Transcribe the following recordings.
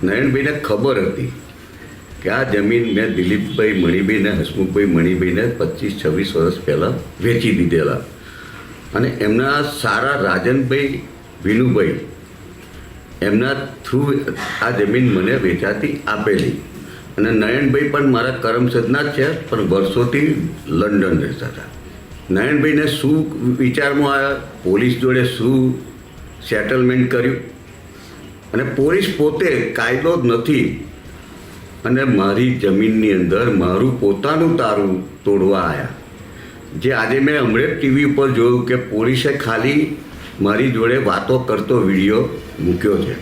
નયનભાઈને ખબર હતી કે આ જમીન મેં દિલીપભાઈ મણિભાઈને હસમુખભાઈ મણિભાઈને 25-26 વર્ષ પહેલાં વેચી દીધેલા અને એમના સારા રાજનભાઈ વિનુભાઈ એમના થ્રુ આ જમીન મને વેચાતી આપેલી અને નયનભાઈ પણ મારા કરમસદના જ છે પણ વર્ષોથી લંડન રહેતા હતા. નયનભાઈને શું વિચારમાં આવ્યા, પોલીસ જોડે શું સેટલમેન્ટ કર્યું અને પોલીસ પોતે કાયદો જ નથી અને મારી જમીનની અંદર મારું પોતાનું તારું તોડવા આવ્યા. જે આજે મેં હમણાં ટીવી ઉપર જોયું કે પોલીસે ખાલી મારી જોડે વાતો કરતો વિડીયો મૂક્યો છે.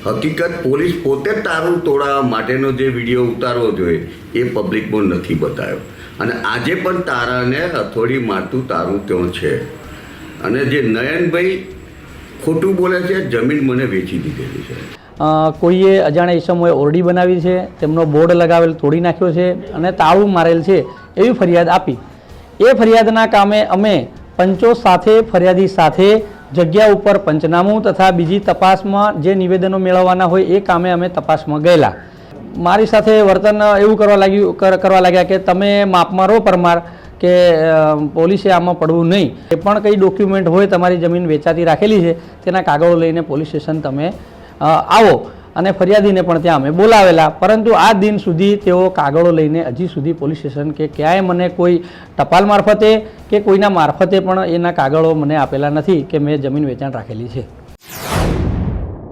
હકીકત પોલીસ પોતે તારું તોડાવવા માટેનો જે વિડીયો ઉતારવો જોઈએ એ પબ્લિકમાં નથી બતાવ્યો અને આજે પણ તારાને હથોડી મારતું તારું ત્યાં છે. અને જે નયનભાઈ ખોટું બોલે છે, જમીન મને વેચી દીધેલી છે. કોઈએ અજાણ્યા ઈસમોએ ઓરડી બનાવી છે, તેમનો બોર્ડ લગાવેલ તોડી નાખ્યો છે અને તાળું મારેલ છે એવી ફરિયાદ આપી. એ ફરિયાદના કામે અમે પંચો સાથે ફરિયાદી સાથે જગ્યા ઉપર પંચનામું તથા બીજી તપાસમાં જે નિવેદનો મેળવવાના હોય એ કામે અમે તપાસમાં ગયેલા. મારી સાથે વર્તન એવું કરવા લાગ્યા કે તમે માપમાં રહો પરમાર, કે પોલીસે આમાં પડવું નહીં. એ પણ કંઈ ડોક્યુમેન્ટ હોય તમારી જમીન વેચાતી રાખેલી છે તેના કાગળો લઈને પોલીસ સ્ટેશન તમે આવો અને ફરિયાદીને પણ ત્યાં અમે બોલાવેલા. પરંતુ આ દિન સુધી તેઓ કાગળો લઈને હજી સુધી પોલીસ સ્ટેશન કે ક્યાંય મને કોઈ ટપાલ મારફતે કે કોઈના મારફતે પણ એના કાગળો મને આપેલા નથી કે મેં જમીન વેચાણ રાખેલી છે.